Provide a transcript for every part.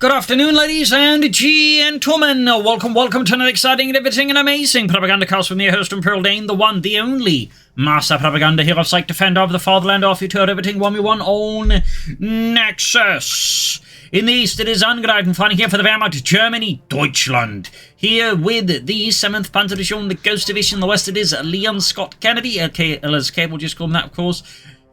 Good afternoon, ladies and gentlemen. Welcome to another exciting and everything and amazing Propagandacast from your host, Imperial Dane, the one, the only Master Propaganda here of Psych Defender of the Fatherland, off you to everything 1v1 on Nexus. In the east, it is Angreifen, fighting here for the Wehrmacht, Germany, Deutschland. Here with the 7th Panzer Division, the Ghost Division. In the west, it is Leon Scott Kennedy, LSK, we'll just call him that, of course,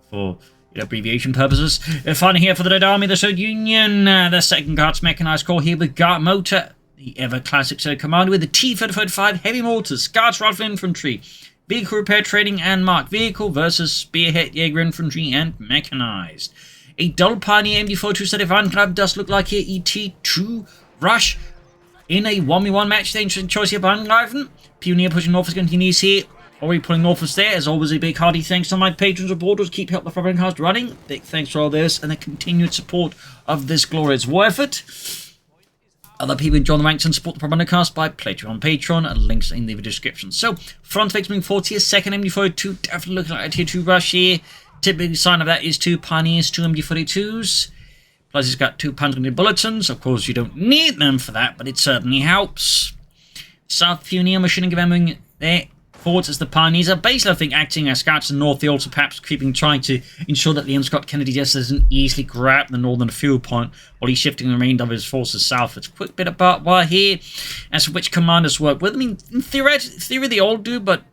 for abbreviation purposes. Fighting here for the Red Army, the Soviet Union, the 2nd Guards Mechanized Corps here with Guard Motor, the ever classic commander with the T-35 heavy mortars, Guards Rifle Infantry, Vehicle Repair Training and Marked Vehicle versus Spearhead Jaeger Infantry and Mechanized. A dull Pioneer MD-42 set of Angreifen does look like here, ET2 Rush in a 1v1 match. The interesting choice here by Angreifen. Pioneer pushing north as continues here. Already pulling northwards there. As always, a big hearty thanks to my patrons and supporters. Keep help the Propagandacast running. Big thanks for all this and the continued support of this glorious war effort. Other people join the ranks and support the Propagandacast by pledging on Patreon, and links in the description. So, front fakes moving forward here. 2nd MD-42, definitely looking like a tier 2 rush here. Typical sign of that is 2 Pioneers, 2 MD-42s. Plus, it's got 2 Panzer bulletins. Of course, you don't need them for that, but it certainly helps. South Pioneer machining gun moving there. Forwards as the Pioneers are basically, I think, acting as scouts in the north. They also perhaps trying to ensure that Leon Scott Kennedy just doesn't easily grab the northern field point while he's shifting the remainder of his forces southwards. Quick bit of barbed wire here as to which commanders work with. I mean, in theory they all do, but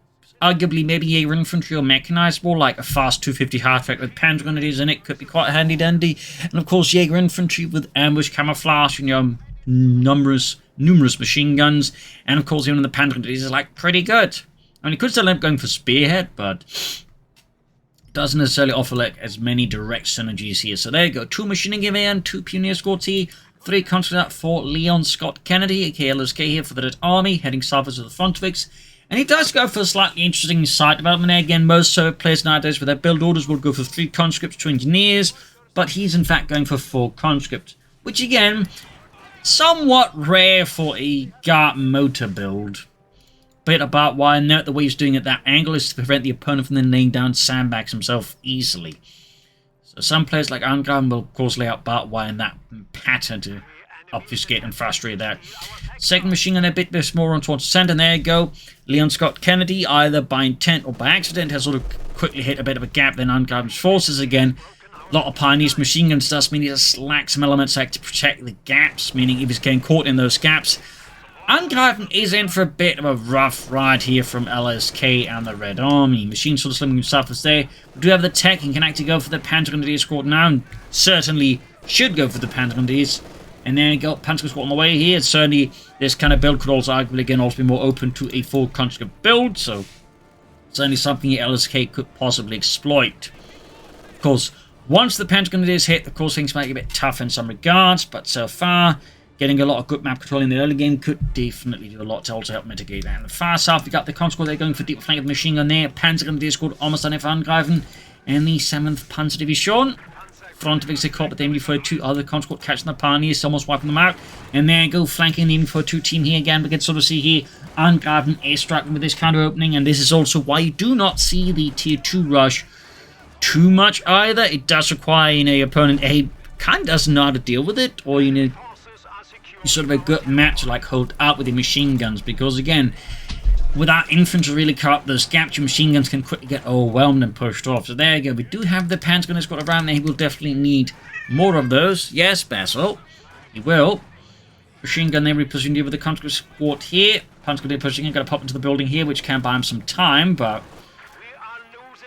arguably maybe Jaeger Infantry or Mechanized, more like a fast 250 hardback with Panzer Grenadiers in it could be quite handy dandy. And of course, Jaeger Infantry with ambush camouflage and your numerous machine guns. And of course, even the Panzer Grenadiers is like pretty good. I mean, it could still end up going for Spearhead, but it doesn't necessarily offer like as many direct synergies here. So there you go. 2 machining gun and 2 Pioneer squads here. 3 conscripts for Leon Scott Kennedy, aka LSK here for the Red Army, heading southwards to the Frontex. And he does go for a slightly interesting site development there. Again, most Soviet players nowadays with their build orders will go for 3 conscripts, 2 engineers, but he's in fact going for 4 conscripts, which again, somewhat rare for a Guard motor build. Bit about why I note the way he's doing it, that angle is to prevent the opponent from then laying down sandbags himself easily. So some players like Angreifen will of course lay out barbed wire in that pattern to obfuscate and frustrate that. 2nd machine gun a bit more on towards the center, and there you go. Leon Scott Kennedy, either by intent or by accident, has sort of quickly hit a bit of a gap then Angreifen's forces again. A lot of Pioneers machine guns does mean he just lacks some elements like to protect the gaps, meaning if he's getting caught in those gaps, Angreifen is in for a bit of a rough ride here from LSK and the Red Army. Machine sort of slimming himself as there. We do have the tech and can actually go for the Panzer Grenadier squad now, and certainly should go for the Panzer Grenadiers. And then you got Panzer squad on the way here. Certainly this kind of build could also arguably again also be more open to a full conscript build, so certainly something LSK could possibly exploit. Of course, once the Panzer Grenadiers hit, of course things might get a bit tough in some regards, but so far getting a lot of good map control in the early game could definitely do a lot to also help mitigate that. In the far south, we got the conscript. They're going for deep flank of the machine gun there. Panzer Grenadier squad almost done it for Angreifen. And the 7th Panzer Division. Front of it, caught, but the MD-42 other conscript catching the Pioneers, almost wiping them out. And there you go, flanking the MD-42 team here again. We can sort of see here Angreifen airstriking with this counter opening. And this is also why you do not see the tier 2 rush too much either. It does require, opponent A kind of doesn't know how to deal with it, or sort of a good match to like hold out with your machine guns, because again, without infantry really caught those gaps, your machine guns can quickly get overwhelmed and pushed off. So there you go. We do have the Panzer Gunner squad around there. He will definitely need more of those. Yes, Basil, he will. Machine gun there repositioned here with the conscript squad here. Panzer Gunner pushing in, got to pop into the building here, which can buy him some time, but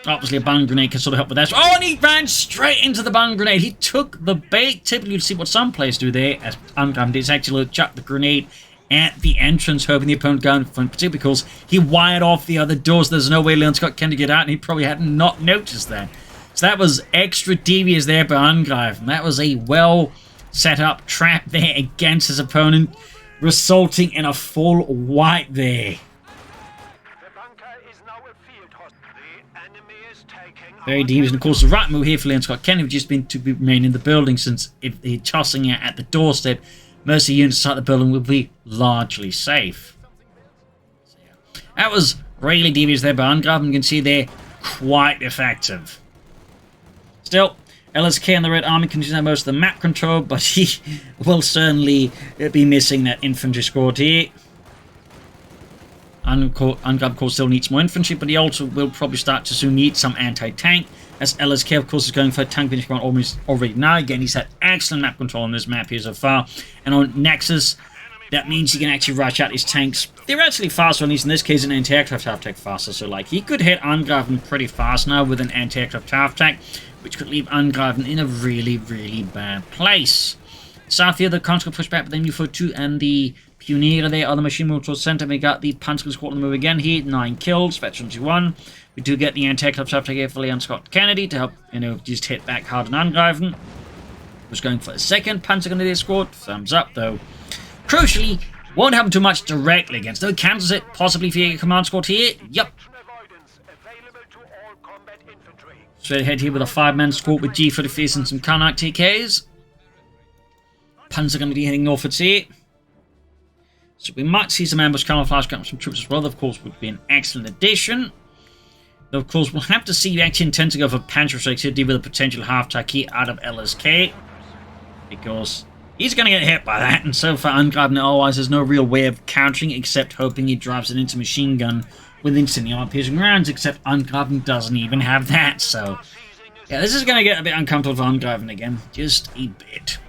obviously a bung grenade can sort of help with that. Oh, and he ran straight into the bung grenade. He took the bait. Typically, you'd see what some players do there, as Angreifen did, actually chuck the grenade at the entrance, hoping the opponent going front, particularly because he wired off the other doors. There's no way Leon Scott Kennedy get out, and he probably had not noticed that. So that was extra devious there by Angreifen. That was a well set up trap there against his opponent, resulting in a full wipe there. Very devious, and of course the right move here for Leon Scott Kennedy would just been to remain in the building, since if they're tossing it at the doorstep, most of the units inside the building will be largely safe. So, yeah. That was really devious there by Angreifen. You can see they're quite effective. Still, LSK and the Red Army continues to have most of the map control, but he will certainly be missing that infantry squad here. Angreifen, of course, still needs more infantry, but he also will probably start to soon need some anti-tank, as LSK, of course, is going for a tank finish command almost already now. Again, he's had excellent map control on this map here so far, and on Nexus, that means he can actually rush out his tanks theoretically faster, at least in this case, an anti-aircraft half-tank faster. So, like, he could hit Angreifen pretty fast now with an anti-aircraft half-tank, which could leave Angreifen in a really, really bad place. South here, the conscript push back, but then UFO-2 and the Pioneer there are the machine movement towards center. We got the Panzer squad on the move again here, 9 kills, veteran 21. We do get the anti-aircraft half-tank here for Leon Scott Kennedy to help, just hit back hard on Angreifen. Was going for a second Panzer Grenadier squad, thumbs up though. Crucially, won't happen too much directly against, though. Cancels it, possibly for your command squad here. Yep. Straight ahead here with a 5-man squad with G-35s and some Karnak TKs. Panzer going to be heading northwards here. So we might see some ambush camouflage coming from troops as well. That, of course, would be an excellent addition. Though, of course, we'll have to see if we actually intend to go for Panzer strikes here, deal with a potential half-tack here out of LSK. Because he's going to get hit by that, and so far Angreifen otherwise there's no real way of countering except hoping he drives it into machine gun with instantly armor-piercing rounds, except Angreifen doesn't even have that, so yeah, this is going to get a bit uncomfortable for Angreifen again, just a bit.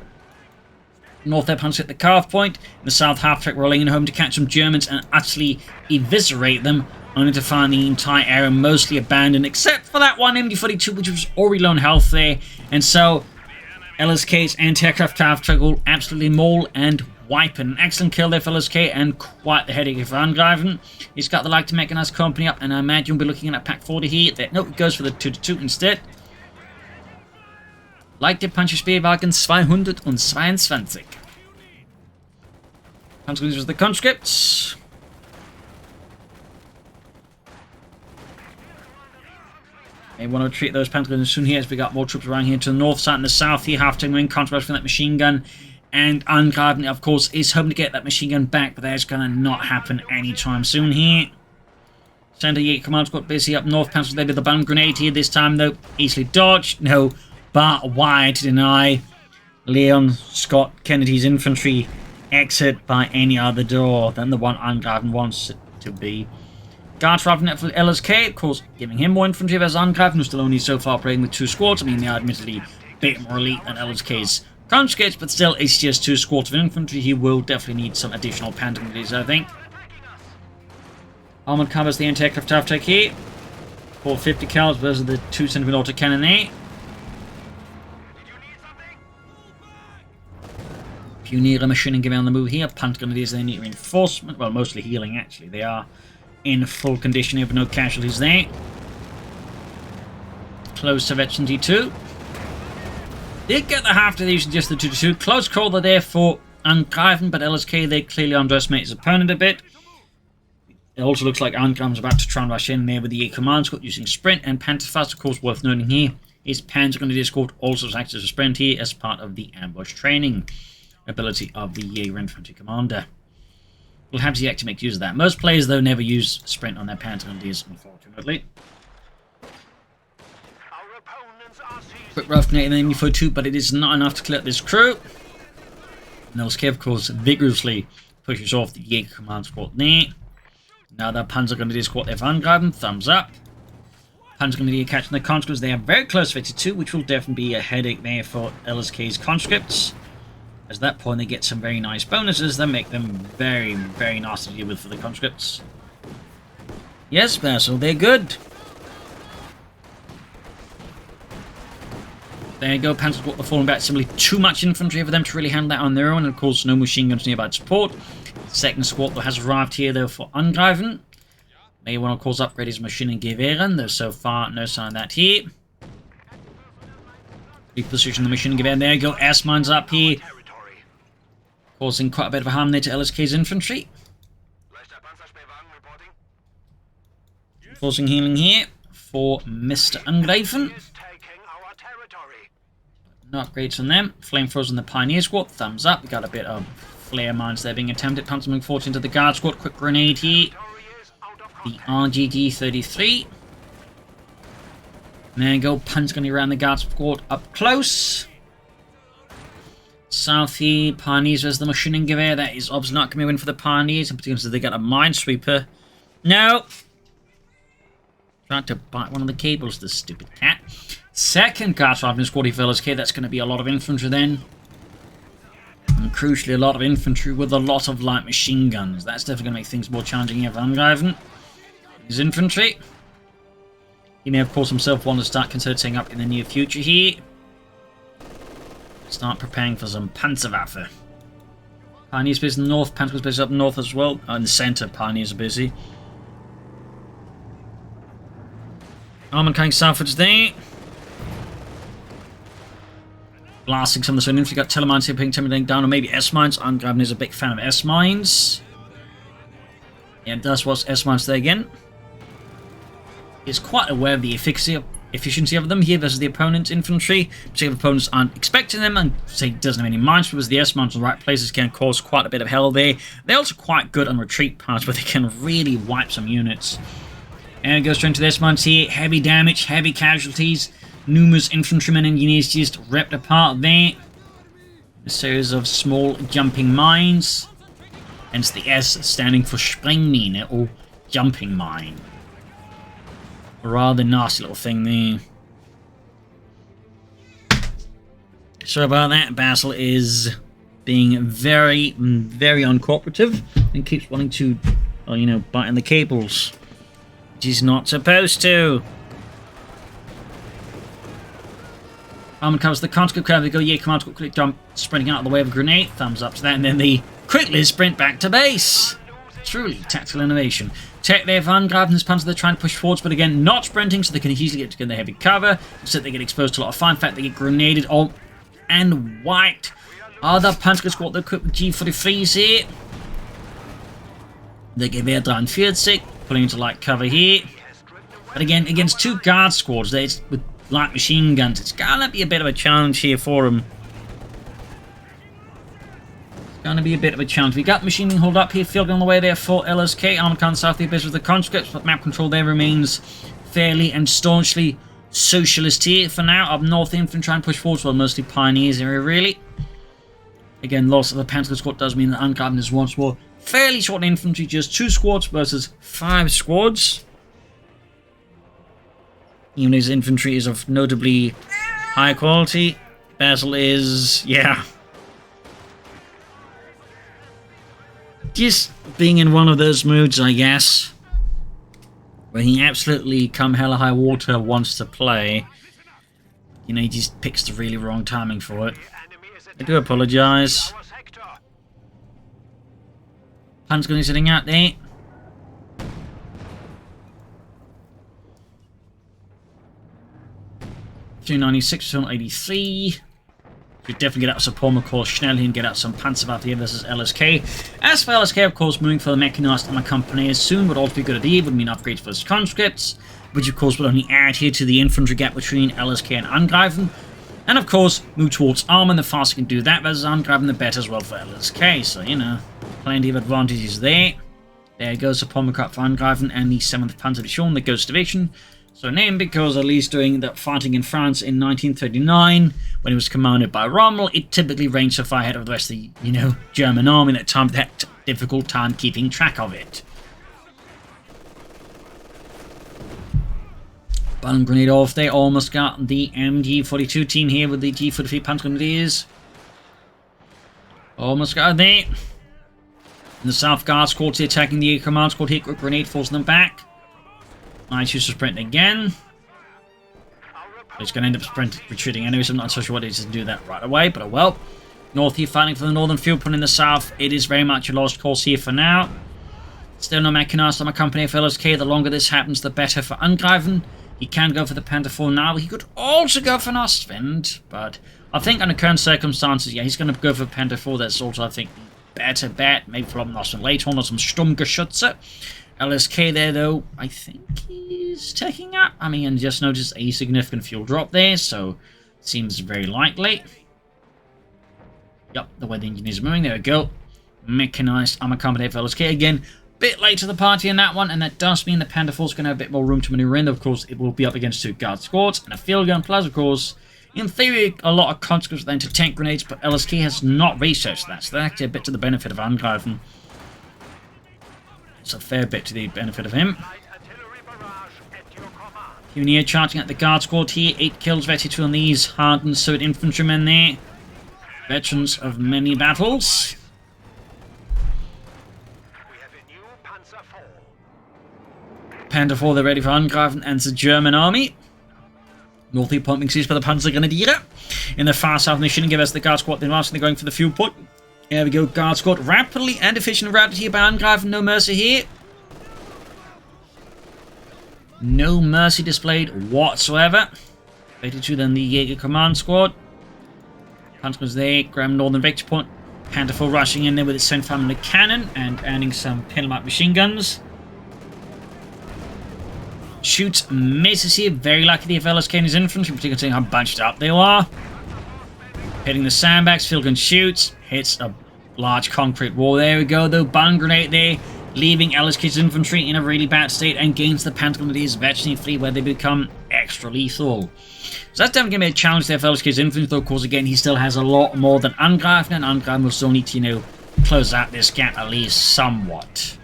North there, Panzer hit the carve point, in the south half-track rolling in home to catch some Germans and utterly eviscerate them, only to find the entire area mostly abandoned, except for that one MD-42, which was already low on health there, and so LSK's anti-aircraft half-track will absolutely maul and wipe. An excellent kill there for LSK, and quite the headache for Angreifen. He's got the like to mechanize company up, and I imagine we'll be looking at Pack 40 here. Nope, it goes for the 2-2 instead. Leichte Panzerspielwagen 222. Panzer with the conscripts. They want to retreat those Panzers soon here as we got more troops around here to the north side and the south here. Half-tank wing controversy from that machine gun. And Angreifen, of course, is hoping to get that machine gun back, but that's going to not happen anytime soon here. Center Jaeger command squad busy up north. Panzers there with the bomb grenade here this time, though. Easily dodged. No, but why to deny Leon Scott Kennedy's infantry exit by any other door than the one Angreifen wants it to be? Guards roughing it for LSK, of course, giving him more infantry as Angreifen, who's still only so far operating with 2 squads. I mean, they are admittedly a bit more elite than LSK's conscripts, but still, it's just 2 squads of infantry. He will definitely need some additional Panther grenadiers, I think. Armored covers the anti-aircraft half-tank here. 450 cals versus the 2 centimeter auto cannon there. Pioneer machining gun on the move here. Panther grenadiers, they need reinforcement. Well, mostly healing, actually. They are in full condition here, but no casualties there. Close to veteran D2. Did get the half to these, just the 2-2. Close call there for Angreifen, but LSK, they clearly underestimate his opponent a bit. It also looks like Angreifen's about to try and rush in there with the command squad using sprint and Panther fast. Of course, worth noting here is Panzer Grenadier squad also acts as a sprint here as part of the ambush training ability of the Jaeger infantry commander. We'll have to actually make use of that. Most players, though, never use sprint on their Panzer Grenadiers, unfortunately. Quick rough grenade and then UFO-2, but it is not enough to clear up this crew. LSK, of course, vigorously pushes off the Jaeger command squad there. Now that Panzer Grenadier squad there for Angreifen, thumbs up. Panzer Grenadier catching the conscripts. They are very close to 52, which will definitely be a headache there for LSK's conscripts. At that point, they get some very nice bonuses that make them very, very nasty to deal with for the conscripts. Yes, Basil, they're good. There you go, Panzer squad, they're falling back. Simply too much infantry for them to really handle that on their own. And of course, no machine guns nearby to support. Second squad that has arrived here, though, for Angreifen. May want to, of course, upgrade his machining Gewehren. There's so far no sign of that here. Reposition the machining Gewehr. There you go, S-mines up here, causing quite a bit of a harm there to LSK's infantry. Forcing healing here for Mr. Angreifen. No upgrades on them. Flamethrowers on the Pioneer squad. Thumbs up. We got a bit of flare mines there being attempted. Panzerman 14 to the guard squad. Quick grenade here. The RGD-33. There you go, Pun's going to around the guard squad up close. Southie, Pioneers versus the machining gewehr. That is obviously not going to be a win for the Pioneers, in particular because they got a minesweeper. No! Tried to bite one of the cables, this stupid cat. Second guard squad in squad for LSK, that's going to be a lot of infantry then. And crucially, a lot of infantry with a lot of light machine guns. That's definitely going to make things more challenging here for Angreifen. His infantry. He may, of course, himself want to start considering up in the near future here. Start preparing for some Panzerwaffe. Pioneers busy in the north, Panzer's busy up north as well. In the centre, Pioneers are busy. Armour coming southwards there. Blasting some of the Sword infantry. Got Telemines here, putting intimidating down, or maybe S-Mines. Angreifen is a big fan of S-Mines. Yeah, that's what's S-Mines there again. He's quite aware of the efficiency of them here versus the opponent's infantry. Particularly if opponents aren't expecting them and say doesn't have any mines, because the S-Mines in the right places can cause quite a bit of hell there. They're also quite good on retreat paths, where they can really wipe some units. And it goes straight into the S-Mines here. Heavy damage, heavy casualties. Numerous infantrymen and engineers just ripped apart there. A series of small jumping mines. Hence the S standing for Sprengmine, or jumping mine. A rather nasty little thing there. Sorry about that. Basil is being very, very uncooperative and keeps wanting to, well, you know, bite in the cables. Which he's not supposed to. Armour covers the conscript crowd. They go, yeah, command squad, quick jump, sprinting out of the way of a grenade. Thumbs up to that, and then they quickly sprint back to base. Truly tactical innovation. Tech there, Angreifen's Panzer, they're trying to push forwards, but again, not sprinting, so they can easily get to the heavy cover. Instead, they get exposed to a lot of fire. In fact, they get grenaded and wiped. Other Panzer squad, they're equipped with G43s here. The Gewehr 43, pulling into light cover here. But again, against two guard squads, with light machine guns, it's gonna be a bit of a challenge here for them. Going to be a bit of a challenge. We got machining hold up here, field on the way there for LSK. Armored Khan South the base with the conscripts, but map control there remains fairly and staunchly socialist here for now. Up north, the infantry trying to push forward, well, mostly Pioneers area, really. Again, loss of the Panzer squad does mean that Angreifen is once more fairly short in infantry, just 2 squads versus 5 squads. Even his infantry is of notably high quality. Basil is, yeah, just being in one of those moods, I guess, where he absolutely, come hell or high water, wants to play. You know, he just picks the really wrong timing for it. I do apologise. Pun's going to be sitting out there. 296 to 183. Could definitely get out some Paul McCall, Schnell and get out some Panzerwaffe here versus LSK. As for LSK, of course, moving for the mechanized armor company soon would also be a good idea. Would mean upgrades for his conscripts, which of course would only add here to the infantry gap between LSK and Angreifen. And of course, move towards armor, and the faster you can do that versus Angreifen, the better as well for LSK. So, you know, plenty of advantages there. There goes the Paul McCall for Angreifen and the 7th Panzer Division, the Ghost Division. So named because at least during the fighting in France in 1939, when it was commanded by Rommel, it typically ranged so far ahead of the rest of the, you know, German army that time they had a difficult time keeping track of it. Button grenade off, they almost got the MG42 team here with the G43 Panzer Grenadiers. Almost got there. And the South Guard squad attacking the command squad here, quick grenade forcing them back. Nice use of sprint again. It's going to end up retreating anyway, so I'm not so sure what it is to do that right away, but oh well. North here fighting for the northern field point in the south. It is very much a lost cause here for now. Still no mechanized armor company for LSK. The longer this happens, the better for Angreifen. He can go for the Panther 4 now. He could also go for an Ostwind, but I think under current circumstances, yeah, he's going to go for Panther 4. That's also, I think, better bet. Maybe for an Ostwind later on, or some Sturmgeschütze. LSK there, though, I think he's taking up. I mean, just noticed a significant fuel drop there, so seems very likely. Yep, the way the engineers are moving. There we go. Mechanized armor company for LSK again. bit late to the party in that one, and that does mean the Panther Force is going to have a bit more room to maneuver in. Of course, it will be up against 2 guard squads and a field gun, plus, of course, in theory, a lot of conscripts then to tank grenades, but LSK has not researched that, so that's actually a bit to the benefit of Angreifen. It's a fair bit to the benefit of him. Pioneer charging at the guard squad here, 8 kills, 2 on these hardened sword infantrymen there. Veterans of many battles. Panther 4, they're ready for Angreifen and the German army. Northy pumping seized by the Panzergrenadiere. In the far south, they shouldn't give us the guard squad. They're going for the fuel point. There we go, guard squad rapidly and efficiently routed here by Angreifen. No mercy here. No mercy displayed whatsoever. 82 then the Jaeger command squad. Panzer's there, Graham Northern Victory Point. Panther 4 rushing in there with its St. Family cannon and adding some Pillmark machine guns. Shoots, misses here. Very lucky the LSK and his infantry, particularly seeing how bunched up they are. Hitting the sandbags, field gun shoots, hits a large concrete wall. There we go, though. Bung grenade there, leaving LSK's infantry in a really bad state and gains the Panther Grenadiers veteran fleet where they become extra lethal. So that's definitely going to be a challenge there for LSK's infantry, though, of course, again, he still has a lot more than Angreifen, and Angreifen will still need to, close out this gap at least somewhat.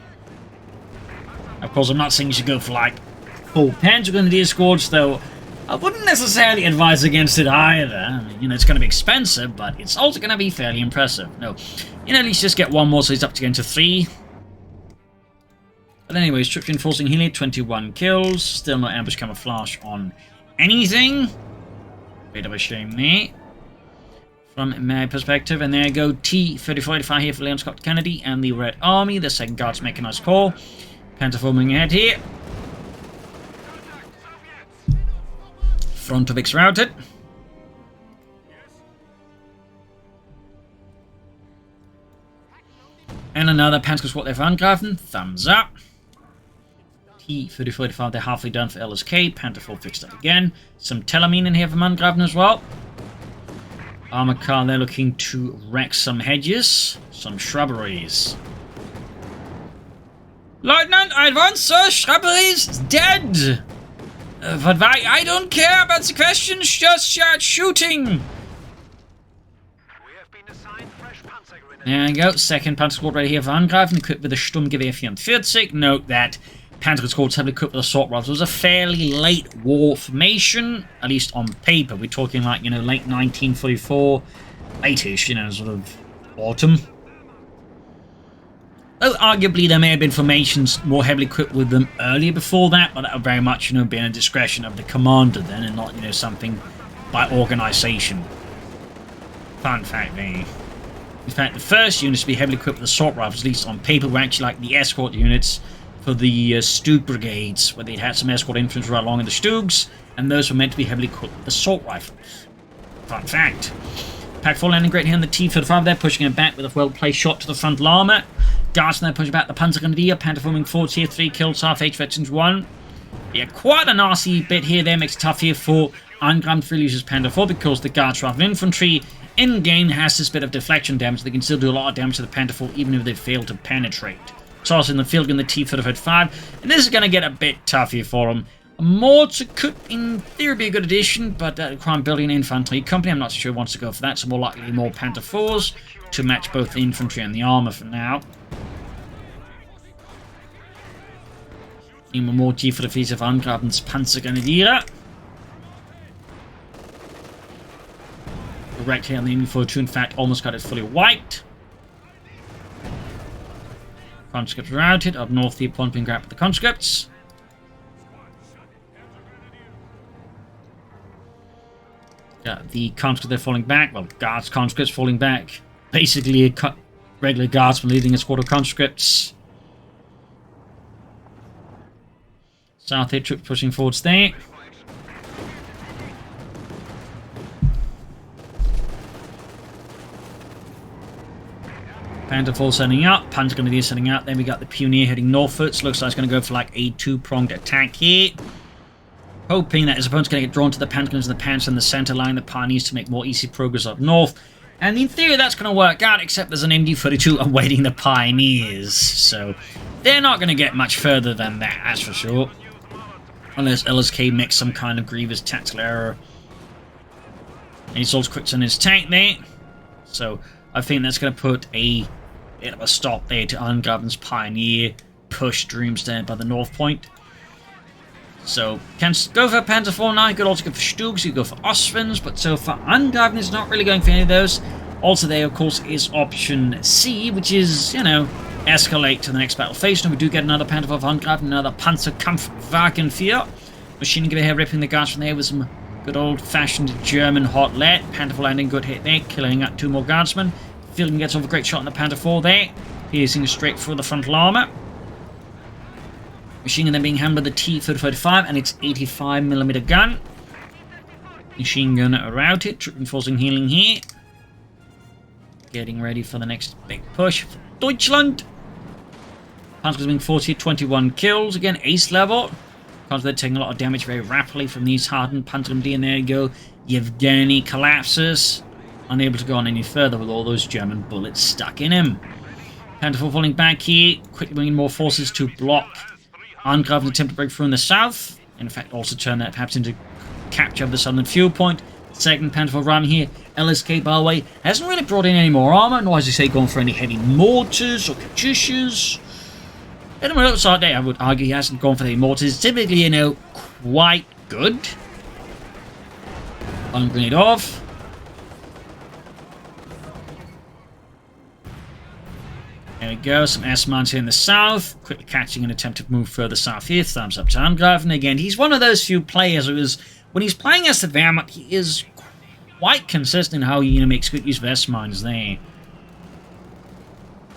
Of course, I'm not saying you should go for, like, full Panther Grenadier squads, though I wouldn't necessarily advise against it either. I mean, it's going to be expensive, but it's also going to be fairly impressive. No, at least just get one more, so he's up to getting to 3. But anyways, troops reinforcing here, 21 kills. Still no ambush camouflage on anything. Bit of a shame there. From my perspective, and there you go, T-3485 here for Leon Scott Kennedy and the Red Army, the 2nd Guards Mechanized Corps. Panther forming ahead here. Front of X routed. And another Panther squad there for Angreifen. Thumbs up. T-3485, they're halfway done for LSK. Panther 4 fixed up again. Some Telamine in here for Angreifen as well. Armor car, they're looking to wreck some hedges. Some shrubberies. Lieutenant, I advance, sir. Shrubberies dead. But why? I don't care about the questions, just start shooting! We have been assigned fresh there you go, 2nd Panther Squad right here for Angreifen, equipped with a Sturmgewehr 44. Note that Panther Squad's heavily equipped with assault rifles. It was a fairly late war formation, at least on paper. We're talking like, late 1944, late-ish, sort of autumn. Though arguably there may have been formations more heavily equipped with them earlier before that, but that would very much, been a discretion of the commander then, and not, something by organisation. Fun fact there. In fact, the first units to be heavily equipped with assault rifles, at least on paper, were actually like the escort units for the Stug brigades, where they'd had some escort infantry right along in the Stugs, and those were meant to be heavily equipped with assault rifles. Fun fact. Pack 4 landing great here on the T-35 there, pushing it back with a well-placed shot to the frontal armour. Guards now pushing back the Panzergrenadier, Panther forming forwards here, 3 kills, half H veterans 1. Yeah, quite a nasty bit here there, makes it tough here for Angreifen to loses Panther 4 because the Guards rather than infantry in-game has this bit of deflection damage. They can still do a lot of damage to the Panther 4 even if they fail to penetrate. So also in the field gun, the T-35, and this is going to get a bit tough here for them. A mortar could, in theory, be a good addition, but require building an infantry company. I'm not sure who wants to go for that, so more likely more Panther 4s to match both the infantry and the armour for now. Immer more T for the face of Angreifen's Panzergrenadiere. Direct here on the Info 2, in fact, almost got it fully wiped. Conscripts routed. Up north, the opponent being grabbed with the conscripts. The conscripts, they're falling back. Well, guards, conscripts falling back. Basically, a regular guardsman leading a squad of conscripts. South here, troops pushing forwards there. Panther 4 setting up, Panther Grenadier setting up. Then we got the Pioneer heading northwards. Looks like it's going to go for like a 2-pronged attack here. Hoping that his opponent's going to get drawn to the Panthers and the Pants in the center line, the Pioneers to make more easy progress up north. And in theory that's going to work out, except there's an MD-32 awaiting the Pioneers. So they're not going to get much further than that, that's for sure. Unless LSK makes some kind of grievous tactical error. And he's also quick on his tank there. So I think that's going to put a bit of a stop there to Angreifen's Pioneer push Doomsday by the north point. So, can go for Panzer IV now, you could also go for Stugs, you could go for Ostvins, but so far Angreifen is not really going for any of those. Also there, of course, is option C, which is, you know, escalate to the next battle phase. And we do get another Panzer IV Angreifen, another Panzerkampfwagen 4. Machine gun here ripping the guards from there with some good old-fashioned German hot lead. Panzer IV landing, good hit there, killing out 2 more guardsmen. Fielding gets off a great shot on the Panzer IV there, piercing straight through the frontal armor. Machine gun then being hammered with the T-35 and its 85mm gun. Machine gun routed, troop enforcing healing here. Getting ready for the next big push for Deutschland. Panzer's being 40, 21 kills, again ace level. They're taking a lot of damage very rapidly from these hardened Panzer MD, and there you go. Yevgeny collapses, unable to go on any further with all those German bullets stuck in him. Panzer IV falling back here, quickly bringing more forces to block Angreifen's attempt to break through in the south. In fact, also turn that perhaps into capture of the southern fuel point. Second Panzer IV ram here. LSK, by the way, hasn't really brought in any more armor, nor has he say gone for any heavy mortars or Katyushas. And on the other side there, I would argue he hasn't gone for the mortars. Typically, you know, quite good. One grenade off. There we go, some S-mines here in the south. Quickly catching an attempt to move further south here. Thumbs up to Angreifen. Again, he's one of those few players who is, when he's playing as the Wehrmacht, he is quite consistent in how he makes good use of S-mines there.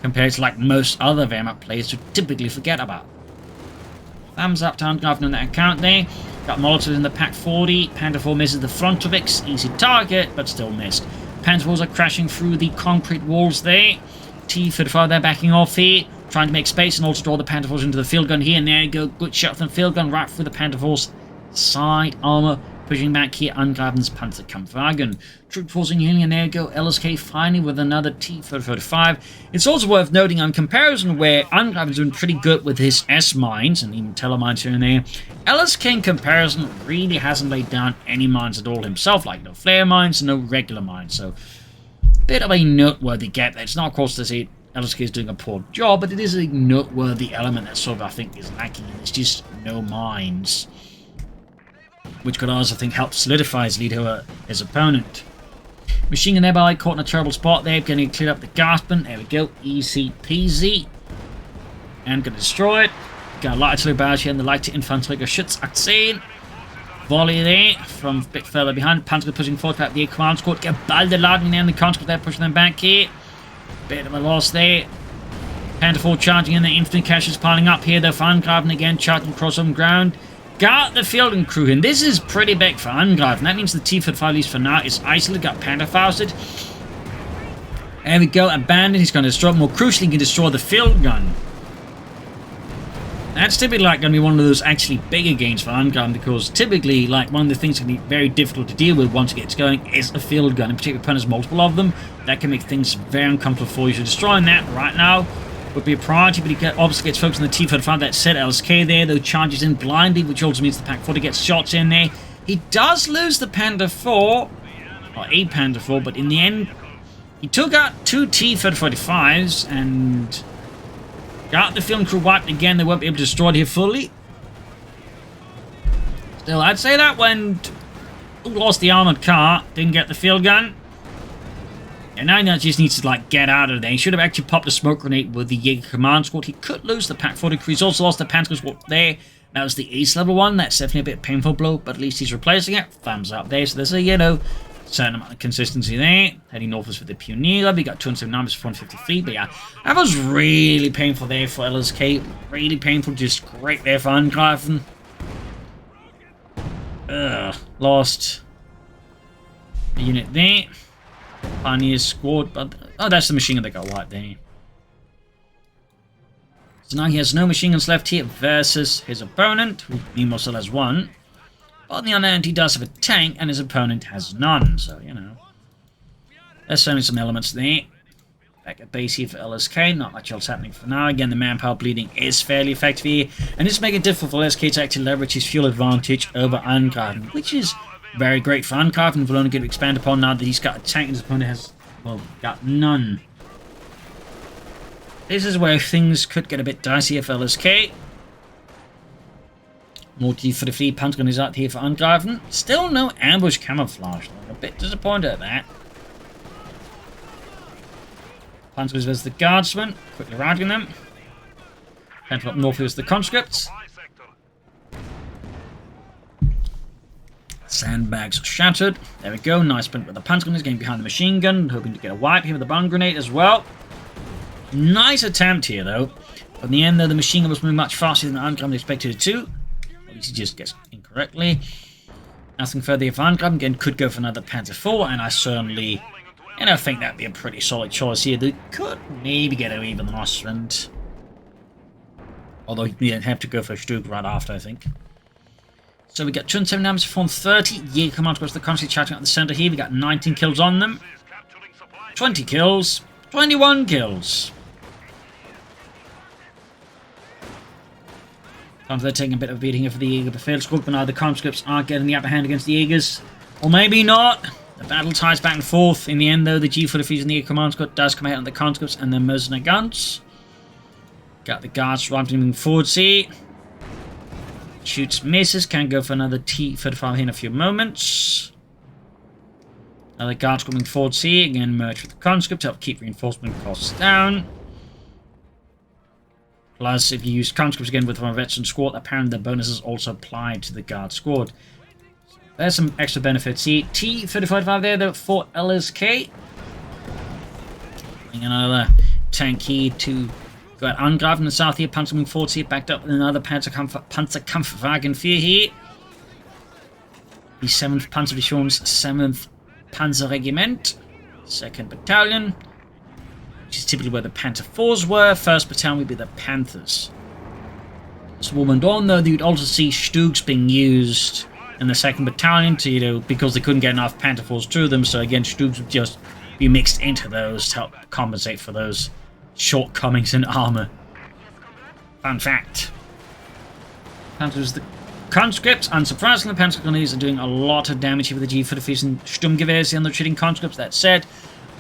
Compared to like most other Wehrmacht players who typically forget about. Thumbs up to Angreifen on that account there. Got Molotovs in the Pack 40. Panzer IV misses the Frontovix. Easy target, but still missed. Panzer IVs are crashing through the concrete walls there. T-35 there backing off here. Trying to make space and also draw the Panzer IVs into the field gun here. And there you go. Good shot from the field gun right through the Panzer IVs. Side armor. Pushing back here, Angreifen's Panzerkampfwagen. Troop forcing healing, and there you go. LSK finally with another T-35. It's also worth noting on comparison where Angreifen's doing pretty good with his S-mines, and even telemines here and there. LSK in comparison really hasn't laid down any mines at all himself, like no flare mines, no regular mines. So, bit of a noteworthy gap there. It's not, of course, to say LSK is doing a poor job, but it is a noteworthy element that sort of, I think, is lacking. It's just no mines, which could also, I think, help solidify his lead over his opponent. Machine gun thereby caught in a terrible spot there, getting cleared up the Gaspin. There we go, easy peasy. And gonna destroy it. Got a light artillery barrage here, and the light infantry Geschützaktion. Volley there from a bit further behind. Panzer pushing forward back the command squad. Gebalde laden there in the conscript there, pushing them back here. Bit of a loss there. Panzer IV charging in, the infantry caches piling up here. They're Angreifen again, charging across some ground. Got the field and crew in. This is pretty big for Angreifen. That means the T-35, at least for now, is isolated. Got Pantherfausted. There we go. Abandoned. He's going to destroy it. More crucially, he can destroy the field gun. That's typically like going to be one of those actually bigger gains for Angreifen, because typically, like, one of the things that can be very difficult to deal with once it gets going is a field gun. In particular, if there's multiple of them, that can make things very uncomfortable for you. So destroying that right now would be a priority, but he obviously gets focused on the T-35. That said, LSK there, though, charges in blindly, which also means the Pack 40 gets shots in there. He does lose the Panzer IV, or a Panzer IV, but in the end, he took out 2 T-35s and got the field and crew wiped again. They won't be able to destroy it here fully. Still, I'd say that went. Lost the armored car, didn't get the field gun. And now he just needs to, like, get out of there. He should have actually popped a smoke grenade with the Jaeger command squad. He could lose the Pack 40 crew. He's also lost the Panzer squad there. That was the ace level one. That's definitely a bit painful blow, but at least he's replacing it. Thumbs up there. So there's a, you know, certain amount of consistency there. Heading northwards with the Pioneer. We got 279 versus 153. But yeah, that was really painful there for LSK. Really painful. Just great there for Angreifen. Lost a unit there. Pioneer squad, but oh, that's the machine gun that got wiped there. So now he has no machine guns left here versus his opponent, who meanwhile still has one. But on the other hand, he does have a tank, and his opponent has none. So, you know, there's certainly some elements there. Back at base here for LSK, not much else happening for now. Again, the manpower bleeding is fairly effective here, and it's making it difficult for LSK to actually leverage his fuel advantage over Angreifen, which is very great for Angreifen. We'll only get to expand upon now that he's got a tank and his opponent has, well, got none. This is where things could get a bit dicey for LSK. More T for the free Panzer is out here for Angreifen. Still no ambush camouflage. I'm a bit disappointed at that. Panzer versus the guardsmen, quickly routing them. Panzer up north is the conscripts. Sandbags shattered. There we go. Nice sprint with the Panzer gunners getting behind the machine gun, hoping to get a wipe here with the bomb grenade as well. Nice attempt here though. But in the end though, the machine gun was moving much faster than Angreifen expected it to. At least he just gets incorrectly. Nothing further if Angreifen again could go for another Panzer IV, and I certainly, and I think that'd be a pretty solid choice here. They could maybe get away with an Ostwind. Although he'd have to go for a Stug right after, I think. So we got 207 damage from 30. Jaeger command goes to the constantly chatting at the center here. We got 19 kills on them. 20 kills. 21 kills. They're taking a bit of a beating here for the Jaeger field squad, but now the conscripts are getting the upper hand against the Jaegers. Or maybe not. The battle ties back and forth. In the end, though, the G4 defeats in the Jaeger command squad does come out on the conscripts and their mercenary guns. Got the guards moving forward, see. Shoots, misses, can go for another T-35 here in a few moments. Another guards coming forward, see. Again, merge with the conscript to help keep reinforcement costs down. Plus, if you use conscripts again with one veteran squad, apparently the bonuses also apply to the guard squad. There's some extra benefits. See, T-35 there though for LSK. Another tank here to go at Angreifen in the south here. Panzer moving forward here, backed up with another Panzerkampfwagen 4 here. The 7th Panzerdivision's 7th Panzer Regiment, 2nd Battalion. Which is typically where the Panther IVs were. 1st Battalion would be the Panthers. So we went on though, you'd also see Stugs being used in the 2nd Battalion to, you know, because they couldn't get enough Panther IVs to them, so again Stugs would just be mixed into those to help compensate for those shortcomings in armor. Fun fact. Panthers the conscripts, unsurprisingly, Panzer grenadiers are doing a lot of damage here with the G45s and Sturmgewehrs and the retreating conscripts. That said,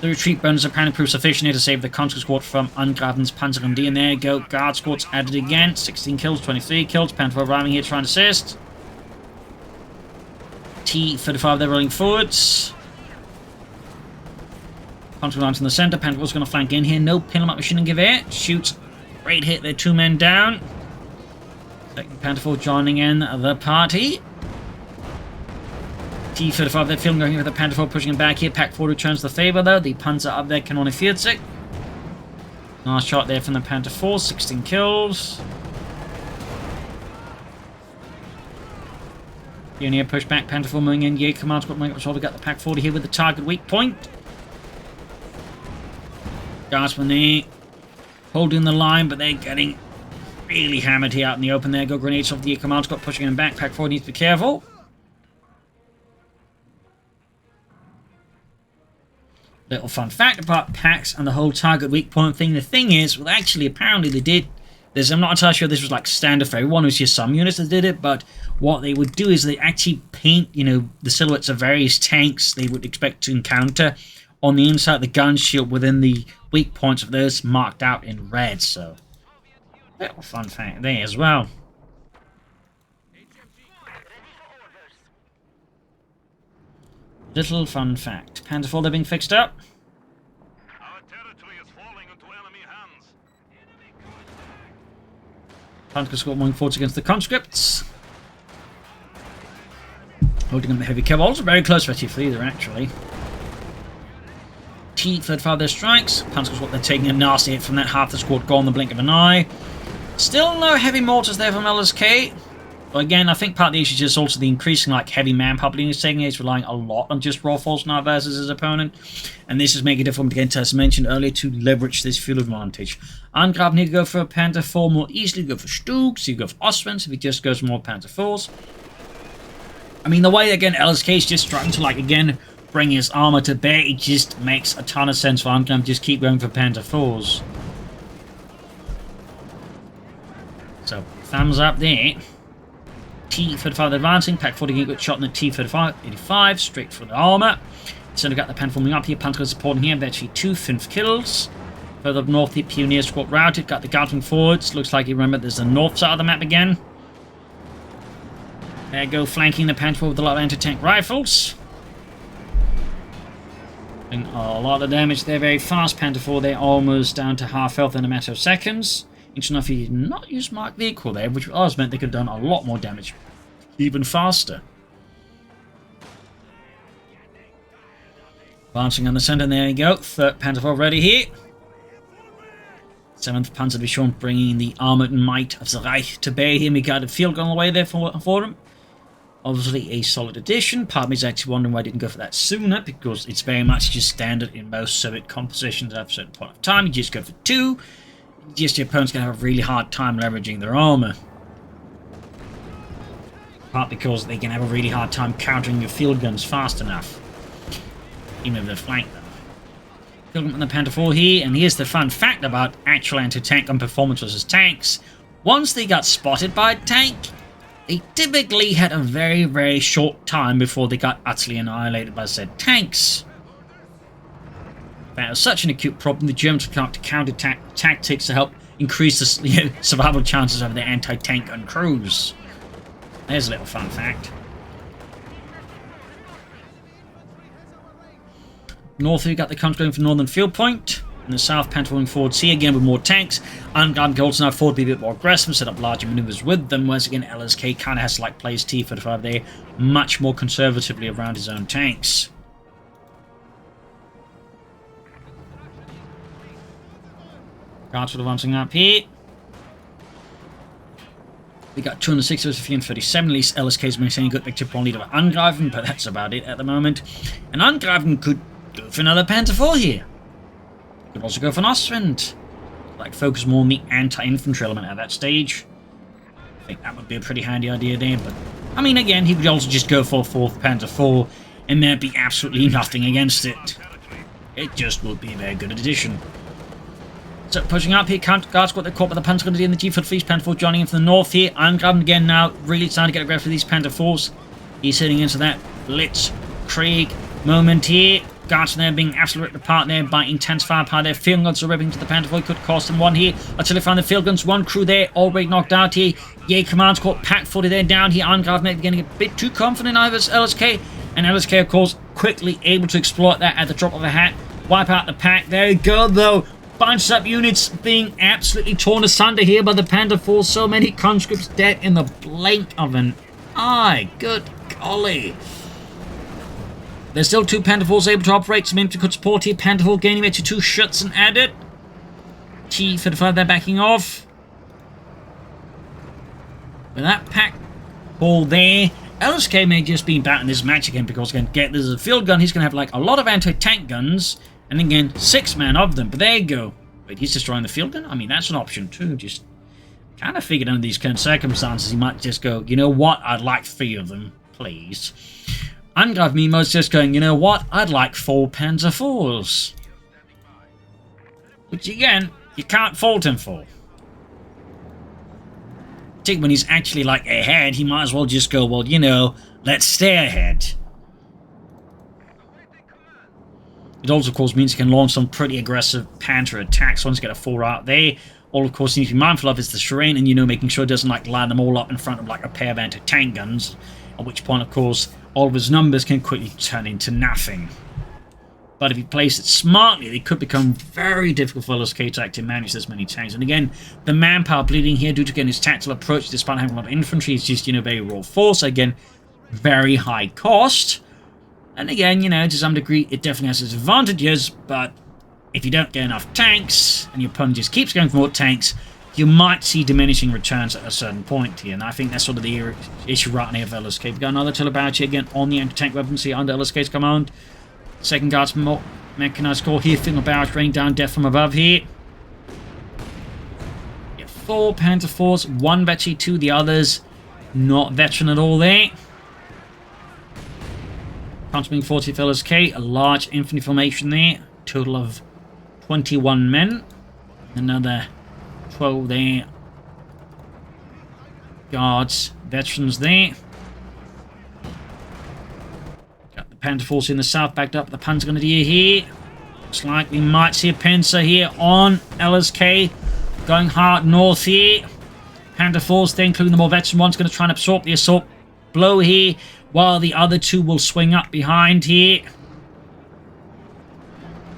the retreat bonus apparently proved sufficient here to save the conscript squad from Angreifen's Panzergrenadier. And there you go, guard squads added again. 16 kills, 23 kills. Panther arriving here trying to assist. T-35 they're rolling forwards. Panther lines in the center. Panther was going to flank in here. No pin up machine and gewehr. Shoots. Great hit. They're 2 men down. Second Panther IV joining in the party. T-35 they're feeling going with the Panther IV pushing him back here. Pack 4 returns the favor though. The Panzer up there can only 40. Nice shot there from the Panther IV. 16 kills. Pioneer push back. Panther IV moving in. Jaeger command squad moving up. So we got the Pack 40 here with the target weak point. Guardsmen there holding the line, but they're getting really hammered here out in the open there. Go grenades off the Jaeger command squad pushing him back. Pack 4 needs to be careful. Little fun fact about packs and the whole target weak point thing. The thing is, well, actually, apparently they did. I'm not entirely sure this was like standard for everyone. It was just some units that did it. But what they would do is they actually paint, you know, the silhouettes of various tanks they would expect to encounter on the inside of the gun shield within the weak points of those marked out in red. So, little fun fact there as well. Little fun fact. Panther IV, they're being fixed up. Our territory is falling into enemy hands. Panther squad moving forwards against the conscripts. Holding them heavy cover. Also very close for T3 either, actually. T-35 their strikes. Panther squad, they're taking a nasty hit from that. Half the squad gone in the blink of an eye. Still no heavy mortars there from LSK. But again, I think part of the issue is just also the increasing like heavy manpower he's taking. He's relying a lot on just raw force now versus his opponent. And this is making it difficult again, as mentioned earlier, to leverage this fuel advantage. Angreifen need to go for a Panther IV more easily, go for Stugs, you go for Ostwinds if he just goes more Panther IVs. I mean, the way, again, LSK is just trying to, like, again, bring his armor to bear. It just makes a ton of sense for Angreifen to just keep going for Panzer IVs. So, thumbs up there. T-35 advancing, Pack 40 getting a good shot in the T-35, straight for the armor. So we got the Panzer forming up here, Panzer supporting here, actually 2 5 kills. Further up north, the Pioneer squad routed, got the Guardsmen forwards. Looks like you remember there's the north side of the map again. There you go, flanking the Panzer with a lot of anti-tank rifles. Doing a lot of damage there very fast. Panzer IV, they're almost down to half health in a matter of seconds. Interesting enough, he did not use Mark Vehicle there, which always meant they could have done a lot more damage, even faster. Advancing on the centre, there you go. 3rd Panzer IV ready here. 7th Panzer Division bringing the armoured might of the Reich to bear here. We got a field gun away there for him. Obviously a solid addition. Part of me is actually wondering why I didn't go for that sooner, because it's very much just standard in most Soviet compositions at a certain point of time. You just go for 2. Just your opponent's going to have a really hard time leveraging their armor. Part because they can have a really hard time countering your field guns fast enough. Even if they flank them. Field gun on the Panzer IV here, and here's the fun fact about actual anti-tank gun performance versus tanks. Once they got spotted by a tank, they typically had a very, very short time before they got utterly annihilated by said tanks. That was such an acute problem, the Germans took out to counter tactics to help increase the survival chances of their anti-tank gun crews. There's a little fun fact. North, we got the country going for Northern Field Point. In the south, Panzer moving forward, see again with more tanks. Angreifen can also now afford to be a bit more aggressive, set up larger maneuvers with them, whereas again LSK kind of has to play his T-35 there much more conservatively around his own tanks. Guards advancing up here. We got 260 versus 337. At least LSK is maintaining good victory point lead over Angreifen, but that's about it at the moment. And Angreifen could go for another Panzer IV here. Could also go for an Ostwind. Focus more on the anti-infantry element at that stage. I think that would be a pretty handy idea there, but I mean, again, he could also just go for 4th Panzer IV, and there'd be absolutely nothing against it. It just would be a very good addition. So pushing up here, counter guard squad, they're caught by the Panzer Grenadier and the G4 Fleet Panzer IV joining in from the north here. Angreifen again now really starting to get aggressive with these Panzer IVs. He's heading into that Blitzkrieg moment here. Guards there being absolutely ripped apart there by intense firepower there. Field guns are ripping to the Panzer IV, could cost them 1 here until they find the field guns. 1 crew there already knocked out here. Jaeger command squad, Pack 40 there down here. Angreifen maybe getting a bit too confident either as LSK. And LSK of course quickly able to exploit that at the drop of a hat. Wipe out the pack. There you go though. Bunch up units being absolutely torn asunder here by the Panzer IV. So many conscripts dead in the blink of an eye. Good golly. There's still 2 Panzer IVs able to operate. Some infantry could support here. Panzer IV gaining actually 2 shots and added. T-35 they're backing off. With that pack ball there, LSK may just be battling this match again because again, there's a field gun. He's going to have a lot of anti-tank guns. And again, 6 man of them. But there you go. Wait, he's destroying the field gun? I mean, that's an option too. Just kind of figured under these current circumstances, he might just go, you know what? I'd like 3 of them, please. Angreifen meanwhile is just going, you know what? I'd like 4 Panzer IVs. Which again, you can't fault him for. I think when he's actually ahead, he might as well just go, well, you know, let's stay ahead. It also, of course, means he can launch some pretty aggressive Panther attacks once you get a 4 out there. All, of course, you need to be mindful of is the terrain and, you know, making sure it doesn't, line them all up in front of, a pair of anti-tank guns. At which point, of course, all of his numbers can quickly turn into nothing. But if he plays it smartly, it could become very difficult for LSK to actually manage this many tanks. And again, the manpower bleeding here due to, again, his tactical approach, despite having a lot of infantry, is just, you know, very raw force. Again, very high cost. And again, you know, to some degree, it definitely has its advantages, but if you don't get enough tanks, and your opponent just keeps going for more tanks, you might see diminishing returns at a certain point here. And I think that's sort of the issue right now of LSK. We've got another Telebarchi again on the anti-tank weapons here under LSK's command. Second Guardsman mechanized corps here, feeling the barrage raining down death from above here. Yeah, 4 Panzer IVs, 1 Betchy, 2 the others. Not veteran at all there. Counterwing 40th LSK, a large infantry formation there. Total of 21 men. Another 12 there. Guards, veterans there. Got the Panther Force in the south backed up. The Panzer Grenadier here. Looks like we might see a pincer here on LSK. Going hard north here. Panther Force there, including the more veteran ones, going to try and absorb the assault blow here, while the other two will swing up behind here.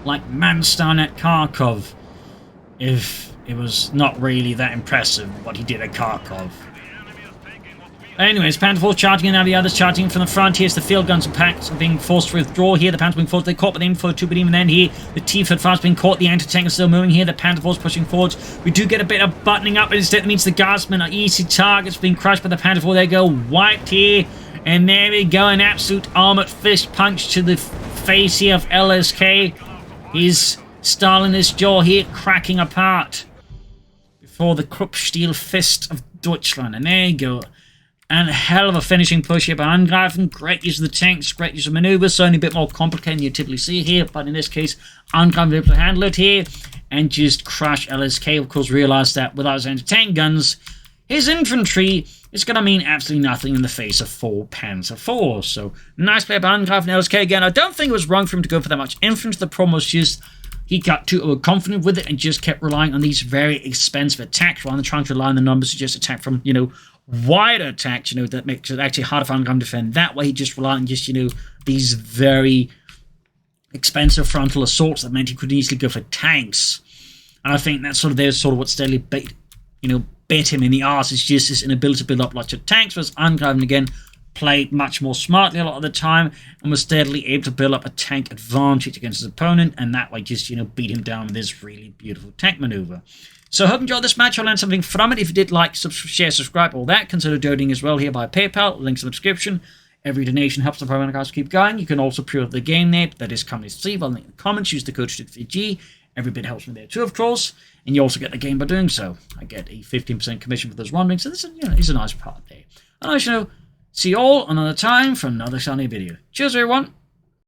Like Manstein at Kharkov. If it was not really that impressive what he did at Kharkov. Anyways, Panther Force charging in, now the others charging from the front. Here's the field guns and packs are being forced to withdraw here. The Panther Wing Force, they caught with the info 2, but even then here, the T-Foot Fast being caught. The anti-tank is still moving here. The Panther Force pushing forwards. We do get a bit of buttoning up, but instead it means the Guardsmen are easy targets being crushed by the Panther Force. They go wiped here. And there we go, an absolute armored fist punch to the face here of LSK. He's Stalinist jaw here cracking apart before the Kruppsteel fist of Deutschland. And there you go. And a hell of a finishing push here by Angreifen. Great use of the tanks, great use of maneuvers. Certainly a bit more complicated than you typically see here. But in this case, Angreifen was able to handle it here and just crush LSK. Of course, realized that without his anti-tank guns, his infantry is going to mean absolutely nothing in the face of 4 Panzer IV. So, nice play by Angreifen LSK again. I don't think it was wrong for him to go for that much infantry. The problem was just he got too overconfident with it and just kept relying on these very expensive attacks rather than trying to rely on the numbers to just attack from, wider attacks, that makes it actually harder for Angreifen to defend. That way he just relied on just, these very expensive frontal assaults that meant he could easily go for tanks. And I think that's sort of what steadily bit him in the arse. It's just his inability to build up lots of tanks, whereas Angreifen again played much more smartly a lot of the time and was steadily able to build up a tank advantage against his opponent, and that way just, beat him down with this really beautiful tank maneuver. So I hope you enjoyed this match. I learned something from it. If you did, like, share, subscribe, all that. Consider donating as well here by PayPal. Links in the description. Every donation helps the Propagandacast keep going. You can also pre-order the game there. That is coming to see. I'll link in the comments. Use the code STUDFG. Every bit helps me there too, of course. And you also get the game by doing so. I get a 15% commission for those wandering. So this is a nice part there. And I shall see you all another time for another sunny video. Cheers, everyone.